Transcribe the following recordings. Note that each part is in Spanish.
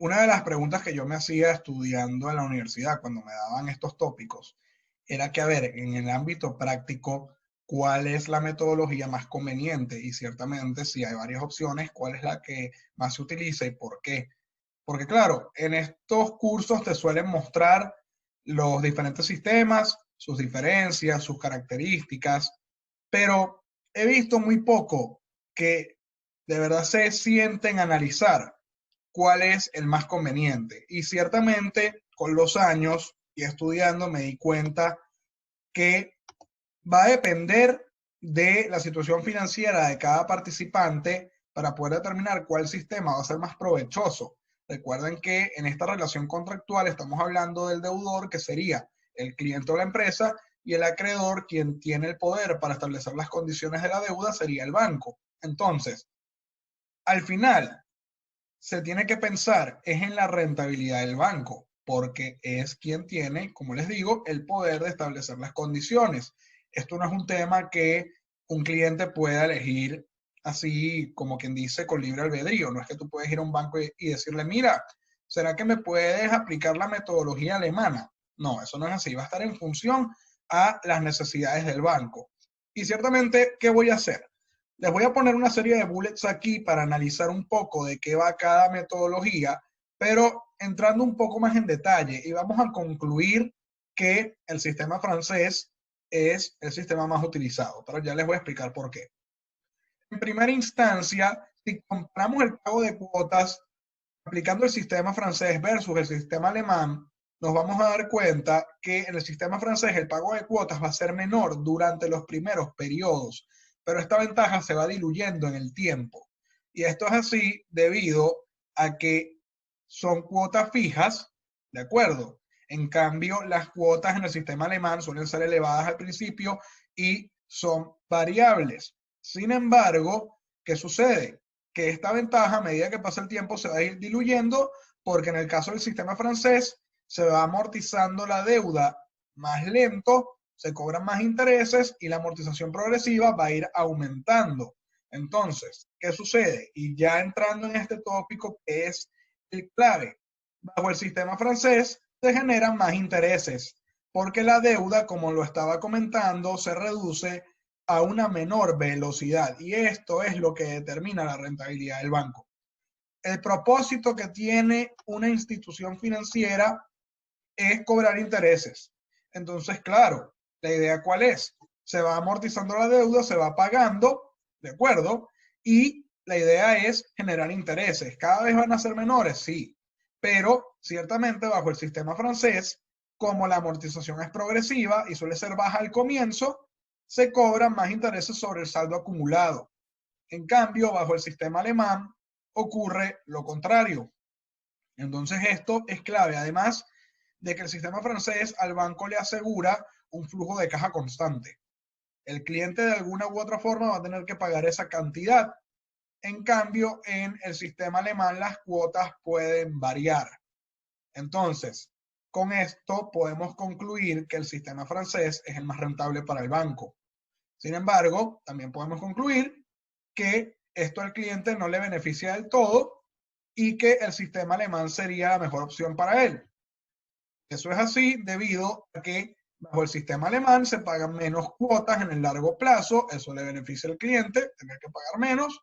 Una de las preguntas que yo me hacía estudiando en la universidad cuando me daban estos tópicos era que, a ver, en el ámbito práctico, ¿cuál es la metodología más conveniente? Y ciertamente, si hay varias opciones, ¿cuál es la que más se utiliza y por qué? Porque claro, en estos cursos te suelen mostrar los diferentes sistemas, sus diferencias, sus características, pero he visto muy poco que de verdad se sienten a analizar cuál es el más conveniente. Y ciertamente con los años y estudiando me di cuenta que va a depender de la situación financiera de cada participante para poder determinar cuál sistema va a ser más provechoso. Recuerden que en esta relación contractual estamos hablando del deudor, que sería el cliente o la empresa, y el acreedor, quien tiene el poder para establecer las condiciones de la deuda, sería el banco. Entonces, al final, se tiene que pensar es en la rentabilidad del banco, porque es quien tiene, como les digo, el poder de establecer las condiciones. Esto no es un tema que un cliente pueda elegir así como quien dice con libre albedrío. No es que tú puedes ir a un banco y decirle, mira, ¿será que me puedes aplicar la metodología alemana? No, eso no es así. Va a estar en función a las necesidades del banco. Y ciertamente, ¿qué voy a hacer? Les voy a poner una serie de bullets aquí para analizar un poco de qué va cada metodología, pero entrando un poco más en detalle y vamos a concluir que el sistema francés es el sistema más utilizado, pero ya les voy a explicar por qué. En primera instancia, si comparamos el pago de cuotas aplicando el sistema francés versus el sistema alemán, nos vamos a dar cuenta que en el sistema francés el pago de cuotas va a ser menor durante los primeros periodos, pero esta ventaja se va diluyendo en el tiempo. Y esto es así debido a que son cuotas fijas, ¿de acuerdo? En cambio, las cuotas en el sistema alemán suelen ser elevadas al principio y son variables. Sin embargo, ¿qué sucede? Que esta ventaja, a medida que pasa el tiempo, se va a ir diluyendo, porque en el caso del sistema francés se va amortizando la deuda más lento, se cobran más intereses y la amortización progresiva va a ir aumentando. Entonces, ¿qué sucede? Y ya entrando en este tópico que es el clave, bajo el sistema francés se generan más intereses, porque la deuda, como lo estaba comentando, se reduce a una menor velocidad y esto es lo que determina la rentabilidad del banco. El propósito que tiene una institución financiera es cobrar intereses. Entonces, claro, la idea cuál es? Se va amortizando la deuda, se va pagando, ¿de acuerdo? Y la idea es generar intereses. ¿Cada vez van a ser menores? Sí, pero ciertamente bajo el sistema francés, como la amortización es progresiva y suele ser baja al comienzo, se cobran más intereses sobre el saldo acumulado. En cambio, bajo el sistema alemán ocurre lo contrario. Entonces esto es clave, además de que el sistema francés al banco le asegura un flujo de caja constante. El cliente de alguna u otra forma va a tener que pagar esa cantidad. En cambio, en el sistema alemán las cuotas pueden variar. Entonces, con esto podemos concluir que el sistema francés es el más rentable para el banco. Sin embargo, también podemos concluir que esto al cliente no le beneficia del todo y que el sistema alemán sería la mejor opción para él. Eso es así debido a que bajo el sistema alemán se pagan menos cuotas en el largo plazo, eso le beneficia al cliente, tener que pagar menos,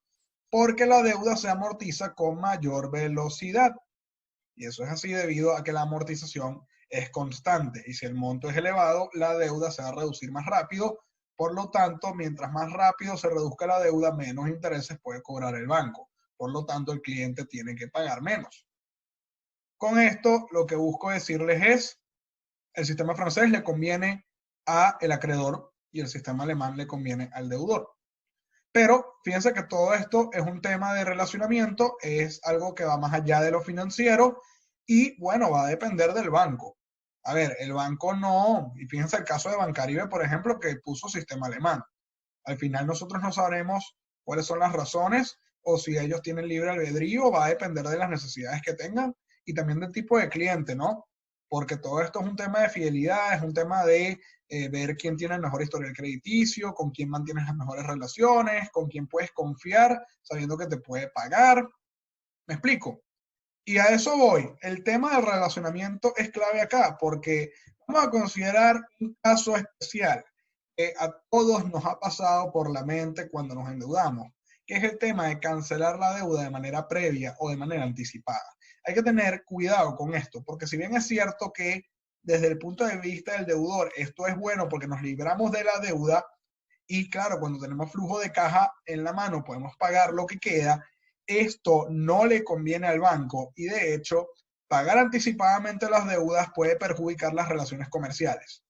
porque la deuda se amortiza con mayor velocidad. Y eso es así debido a que la amortización es constante y si el monto es elevado, la deuda se va a reducir más rápido. Por lo tanto, mientras más rápido se reduzca la deuda, menos intereses puede cobrar el banco. Por lo tanto, el cliente tiene que pagar menos. Con esto, lo que busco decirles es, el sistema francés le conviene al acreedor y el sistema alemán le conviene al deudor. Pero fíjense que todo esto es un tema de relacionamiento, es algo que va más allá de lo financiero y bueno, va a depender del banco. A ver, el banco no, y fíjense el caso de Bancaribe, por ejemplo, que puso sistema alemán. Al final nosotros no sabremos cuáles son las razones o si ellos tienen libre albedrío, va a depender de las necesidades que tengan y también del tipo de cliente, ¿no? Porque todo esto es un tema de fidelidad, es un tema de ver quién tiene el mejor historial crediticio, con quién mantienes las mejores relaciones, con quién puedes confiar, sabiendo que te puede pagar. ¿Me explico? Y a eso voy. El tema del relacionamiento es clave acá, porque vamos a considerar un caso especial que a todos nos ha pasado por la mente cuando nos endeudamos, que es el tema de cancelar la deuda de manera previa o de manera anticipada. Hay que tener cuidado con esto, porque si bien es cierto que desde el punto de vista del deudor esto es bueno porque nos libramos de la deuda, y claro, cuando tenemos flujo de caja en la mano podemos pagar lo que queda. Esto no le conviene al banco y de hecho pagar anticipadamente las deudas puede perjudicar las relaciones comerciales.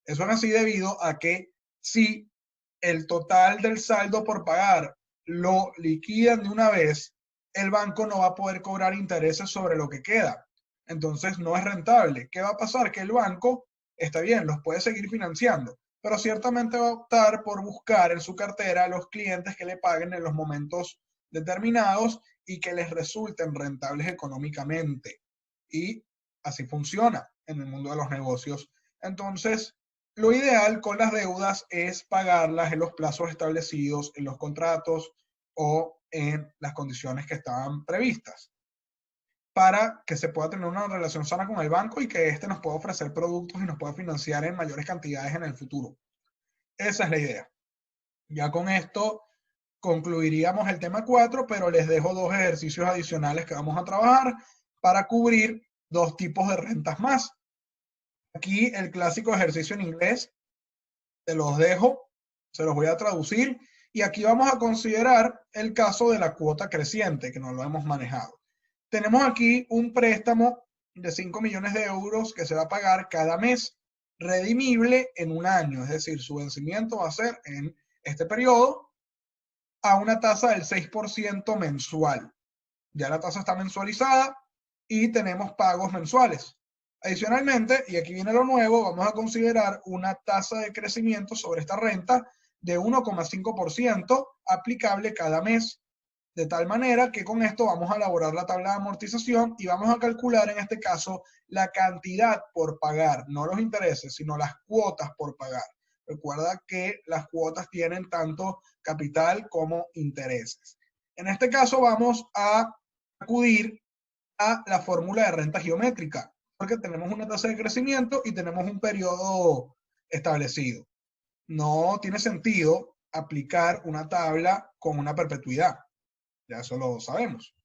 Eso es así debido a que si el total del saldo por pagar lo liquidan de una vez, el banco no va a poder cobrar intereses sobre lo que queda. Entonces no es rentable. ¿Qué va a pasar? Que el banco, está bien, los puede seguir financiando, pero ciertamente va a optar por buscar en su cartera a los clientes que le paguen en los momentos determinados y que les resulten rentables económicamente. Y así funciona en el mundo de los negocios. Entonces, lo ideal con las deudas es pagarlas en los plazos establecidos en los contratos o en las condiciones que estaban previstas para que se pueda tener una relación sana con el banco y que éste nos pueda ofrecer productos y nos pueda financiar en mayores cantidades en el futuro. Esa es la idea. Ya con esto concluiríamos el tema 4, pero les dejo dos ejercicios adicionales que vamos a trabajar para cubrir dos tipos de rentas más. Aquí el clásico ejercicio en inglés, te los dejo, se los voy a traducir y aquí vamos a considerar el caso de la cuota creciente que no lo hemos manejado. Tenemos aquí un préstamo de 5 millones de euros que se va a pagar cada mes, redimible en un año, es decir, su vencimiento va a ser en este periodo a una tasa del 6% mensual. Ya la tasa está mensualizada y tenemos pagos mensuales. Adicionalmente, y aquí viene lo nuevo, vamos a considerar una tasa de crecimiento sobre esta renta de 1,5% aplicable cada mes, de tal manera que con esto vamos a elaborar la tabla de amortización y vamos a calcular en este caso la cantidad por pagar, no los intereses, sino las cuotas por pagar. Recuerda que las cuotas tienen tanto capital como intereses. En este caso vamos a acudir a la fórmula de renta geométrica, porque tenemos una tasa de crecimiento y tenemos un periodo establecido. No tiene sentido aplicar una tabla con una perpetuidad, ya eso lo sabemos.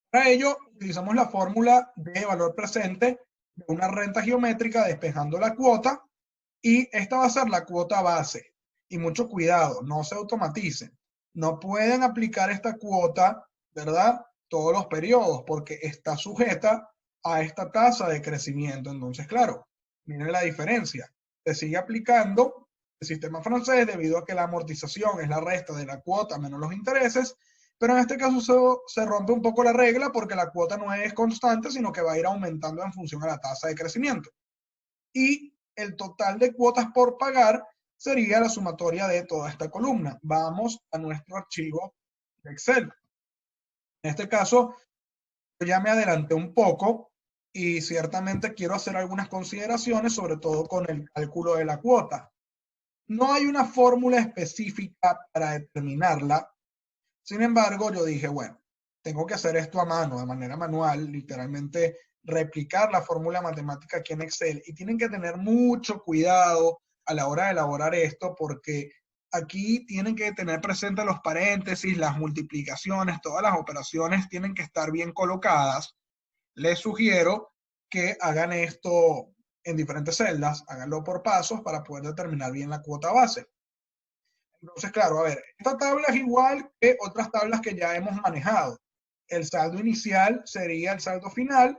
Para ello, utilizamos la fórmula de valor presente de una renta geométrica despejando la cuota y esta va a ser la cuota base. Y mucho cuidado, no se automaticen. No pueden aplicar esta cuota, ¿verdad? Todos los periodos porque está sujeta a esta tasa de crecimiento. Entonces, claro, miren la diferencia. Se sigue aplicando el sistema francés debido a que la amortización es la resta de la cuota menos los intereses, pero en este caso se rompe un poco la regla porque la cuota no es constante, sino que va a ir aumentando en función a la tasa de crecimiento. Y el total de cuotas por pagar sería la sumatoria de toda esta columna. Vamos a nuestro archivo de Excel. En este caso, yo ya me adelanté un poco y ciertamente quiero hacer algunas consideraciones, sobre todo con el cálculo de la cuota. No hay una fórmula específica para determinarla. Sin embargo, yo dije, bueno, tengo que hacer esto a mano, de manera manual, literalmente replicar la fórmula matemática aquí en Excel. Y tienen que tener mucho cuidado a la hora de elaborar esto, porque aquí tienen que tener presente los paréntesis, las multiplicaciones, todas las operaciones tienen que estar bien colocadas. Les sugiero que hagan esto en diferentes celdas, háganlo por pasos para poder determinar bien la cuota base. Entonces, claro, a ver, esta tabla es igual que otras tablas que ya hemos manejado. El saldo inicial sería el saldo final.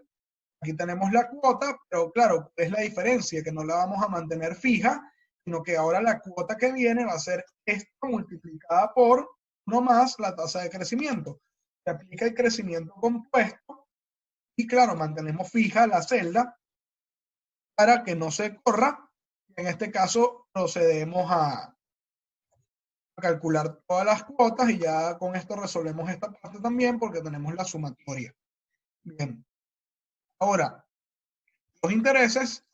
Aquí tenemos la cuota, pero claro, es la diferencia, que no la vamos a mantener fija, sino que ahora la cuota que viene va a ser esto multiplicada por no más la tasa de crecimiento. Se aplica el crecimiento compuesto y claro, mantenemos fija la celda para que no se corra. En este caso procedemos a calcular todas las cuotas y ya con esto resolvemos esta parte también porque tenemos la sumatoria. Bien, ahora los intereses,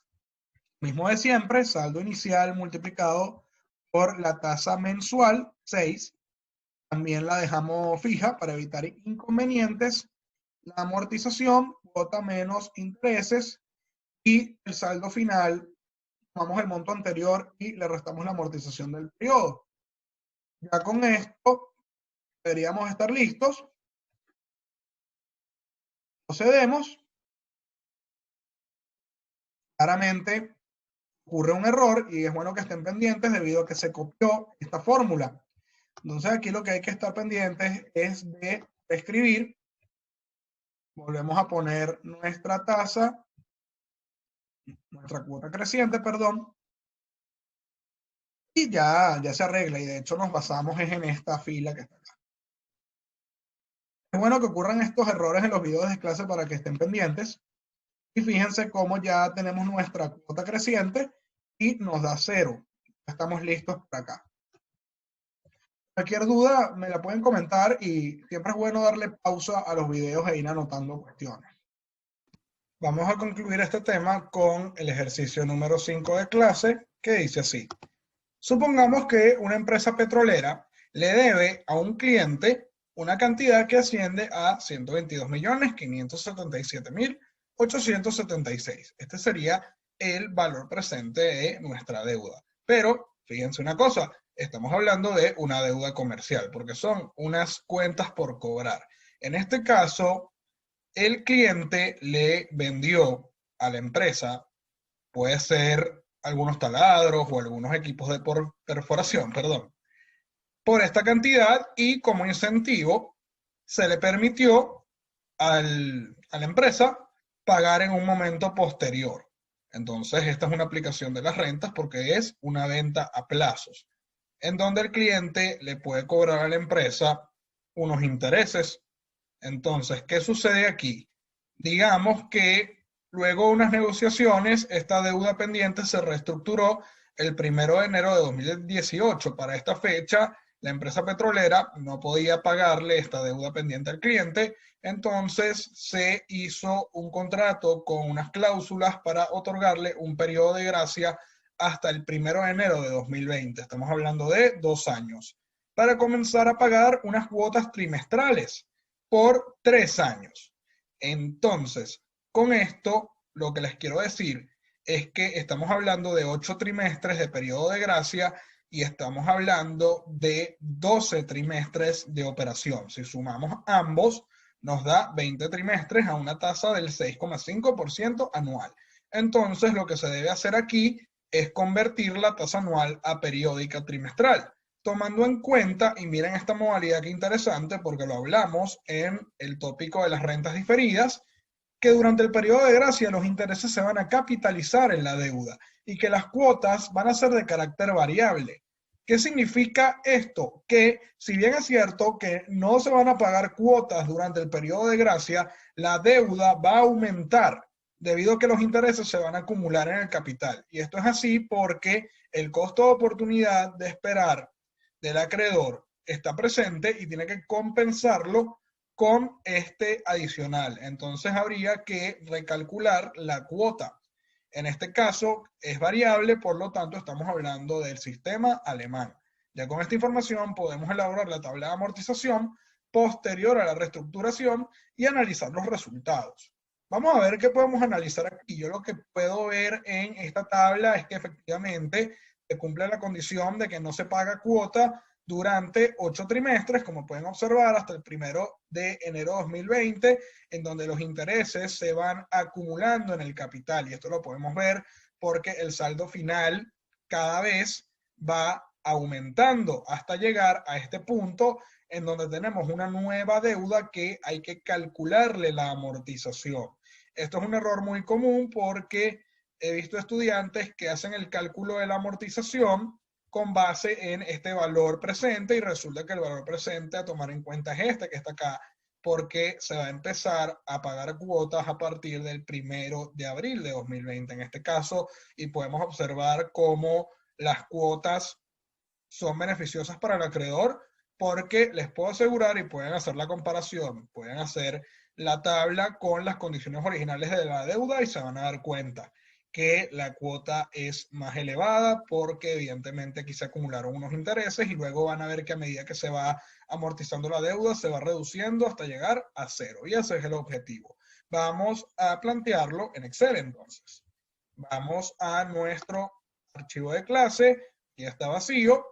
mismo de siempre, saldo inicial multiplicado por la tasa mensual, 6, también la dejamos fija para evitar inconvenientes la amortización, cuota menos intereses, y el saldo final, tomamos el monto anterior y le restamos la amortización del periodo. Ya con esto deberíamos estar listos. Procedemos. Claramente ocurre un error y es bueno que estén pendientes debido a que se copió esta fórmula. Entonces aquí lo que hay que estar pendientes es de escribir. Volvemos a poner nuestra tasa, nuestra cuota creciente, perdón, y ya se arregla. Y de hecho nos basamos en esta fila que está acá. Es bueno que ocurran estos errores en los videos de clase para que estén pendientes. Y fíjense cómo ya tenemos nuestra cuota creciente y nos da 0. Estamos listos por acá. Cualquier duda me la pueden comentar y siempre es bueno darle pausa a los videos e ir anotando cuestiones. Vamos a concluir este tema con el ejercicio número 5 de clase, que dice así. Supongamos que una empresa petrolera le debe a un cliente una cantidad que asciende a 122.577.876. Este sería el valor presente de nuestra deuda. Pero, fíjense una cosa, estamos hablando de una deuda comercial, porque son unas cuentas por cobrar. En este caso, el cliente le vendió a la empresa, puede ser algunos taladros o algunos equipos de perforación, perdón, por esta cantidad, y como incentivo se le permitió a la empresa pagar en un momento posterior. Entonces esta es una aplicación de las rentas porque es una venta a plazos, en donde el cliente le puede cobrar a la empresa unos intereses. Entonces, ¿qué sucede aquí? Digamos que luego de unas negociaciones, esta deuda pendiente se reestructuró el 1 de enero de 2018. Para esta fecha, la empresa petrolera no podía pagarle esta deuda pendiente al cliente, entonces se hizo un contrato con unas cláusulas para otorgarle un periodo de gracia hasta el 1 de enero de 2020. Estamos hablando de 2 años, para comenzar a pagar unas cuotas trimestrales por 3 años. Entonces, con esto, lo que les quiero decir es que estamos hablando de 8 trimestres de periodo de gracia y estamos hablando de 12 trimestres de operación. Si sumamos ambos, nos da 20 trimestres a una tasa del 6,5% anual. Entonces, lo que se debe hacer aquí es convertir la tasa anual a periódica trimestral, tomando en cuenta, y miren esta modalidad que interesante porque lo hablamos en el tópico de las rentas diferidas, que durante el periodo de gracia los intereses se van a capitalizar en la deuda y que las cuotas van a ser de carácter variable. ¿Qué significa esto? Que si bien es cierto que no se van a pagar cuotas durante el periodo de gracia, la deuda va a aumentar debido a que los intereses se van a acumular en el capital. Y esto es así porque el costo de oportunidad de esperar del acreedor está presente y tiene que compensarlo con este adicional. Entonces habría que recalcular la cuota. En este caso es variable, por lo tanto estamos hablando del sistema alemán. Ya con esta información podemos elaborar la tabla de amortización posterior a la reestructuración y analizar los resultados. Vamos a ver qué podemos analizar aquí. Yo lo que puedo ver en esta tabla es que efectivamente se cumple la condición de que no se paga cuota durante 8 trimestres, como pueden observar, hasta el 1 de enero de 2020, en donde los intereses se van acumulando en el capital. Y esto lo podemos ver porque el saldo final cada vez va aumentando hasta llegar a este punto en donde tenemos una nueva deuda que hay que calcularle la amortización. Esto es un error muy común porque he visto estudiantes que hacen el cálculo de la amortización con base en este valor presente y resulta que el valor presente a tomar en cuenta es este que está acá, porque se va a empezar a pagar cuotas a partir del 1 de abril de 2020 en este caso, y podemos observar cómo las cuotas son beneficiosas para el acreedor porque les puedo asegurar y pueden hacer la comparación, pueden hacer la tabla con las condiciones originales de la deuda y se van a dar cuenta que la cuota es más elevada porque evidentemente aquí se acumularon unos intereses y luego van a ver que a medida que se va amortizando la deuda se va reduciendo hasta llegar a cero, y ese es el objetivo. Vamos a plantearlo en Excel entonces. Vamos a nuestro archivo de clase, ya está vacío.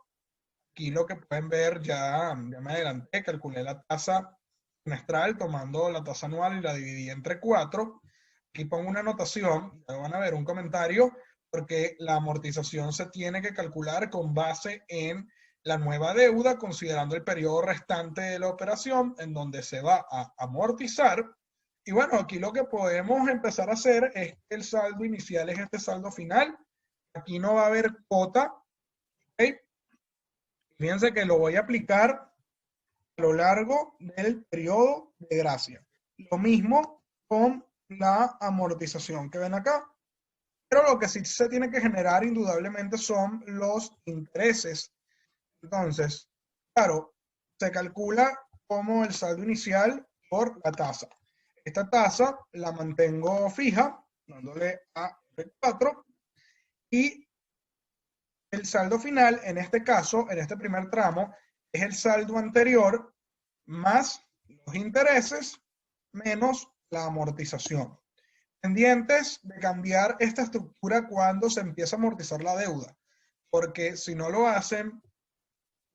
Aquí lo que pueden ver, ya me adelanté, calculé la tasa trimestral tomando la tasa anual y la dividí entre 4. Aquí pongo una anotación, ya van a ver un comentario, porque la amortización se tiene que calcular con base en la nueva deuda, considerando el periodo restante de la operación en donde se va a amortizar. Y bueno, aquí lo que podemos empezar a hacer es que el saldo inicial es este saldo final. Aquí no va a haber cuota. ¿Okay? Fíjense que lo voy a aplicar a lo largo del periodo de gracia. Lo mismo con la amortización que ven acá. Pero lo que sí se tiene que generar indudablemente son los intereses. Entonces, claro, se calcula como el saldo inicial por la tasa. Esta tasa la mantengo fija, dándole a F4, y el saldo final, en este caso, en este primer tramo, es el saldo anterior más los intereses menos la amortización. Pendientes de cambiar esta estructura cuando se empieza a amortizar la deuda, porque si no lo hacen,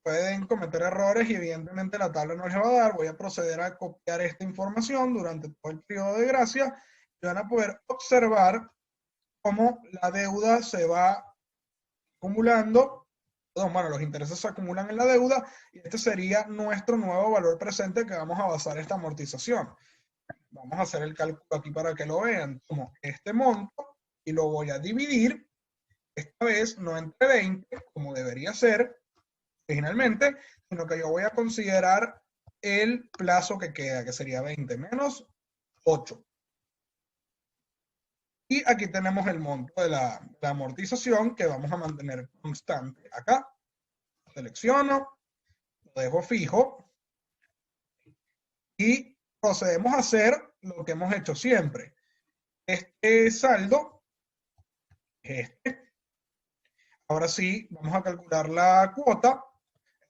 pueden cometer errores y evidentemente la tabla no les va a dar. Voy a proceder a copiar esta información durante todo el periodo de gracia y van a poder observar cómo la deuda se va acumulando. Bueno, los intereses se acumulan en la deuda y este sería nuestro nuevo valor presente que vamos a basar esta amortización. Vamos a hacer el cálculo aquí para que lo vean. Tomo este monto y lo voy a dividir, esta vez no entre 20, como debería ser originalmente, sino que yo voy a considerar el plazo que queda, que sería 20 menos 8. Y aquí tenemos el monto de la amortización que vamos a mantener constante. Acá selecciono, lo dejo fijo y procedemos a hacer lo que hemos hecho siempre. Este saldo es este. Ahora sí, vamos a calcular la cuota,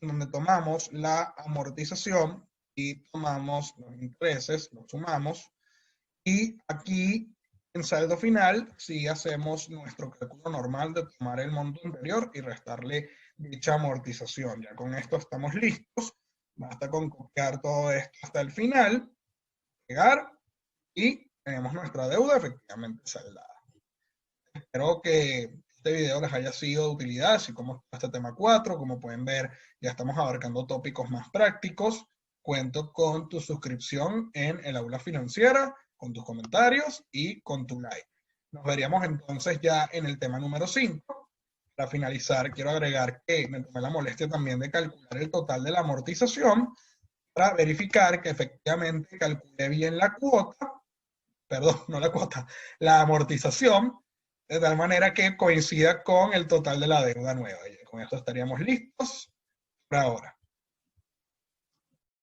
en donde tomamos la amortización y tomamos los intereses, los sumamos. Y aquí, en saldo final, sí hacemos nuestro cálculo normal de tomar el monto anterior y restarle dicha amortización. Ya con esto estamos listos. Basta con copiar todo esto hasta el final, pegar y tenemos nuestra deuda efectivamente saldada. Espero que este video les haya sido de utilidad, así como este tema 4. Como pueden ver, ya estamos abarcando tópicos más prácticos. Cuento con tu suscripción en el Aula Financiera, con tus comentarios y con tu like. Nos veríamos entonces ya en el tema número 5. Para finalizar, quiero agregar que me tomé la molestia también de calcular el total de la amortización para verificar que efectivamente calculé bien la cuota, perdón, no la cuota, la amortización, de tal manera que coincida con el total de la deuda nueva. Y con esto estaríamos listos por ahora.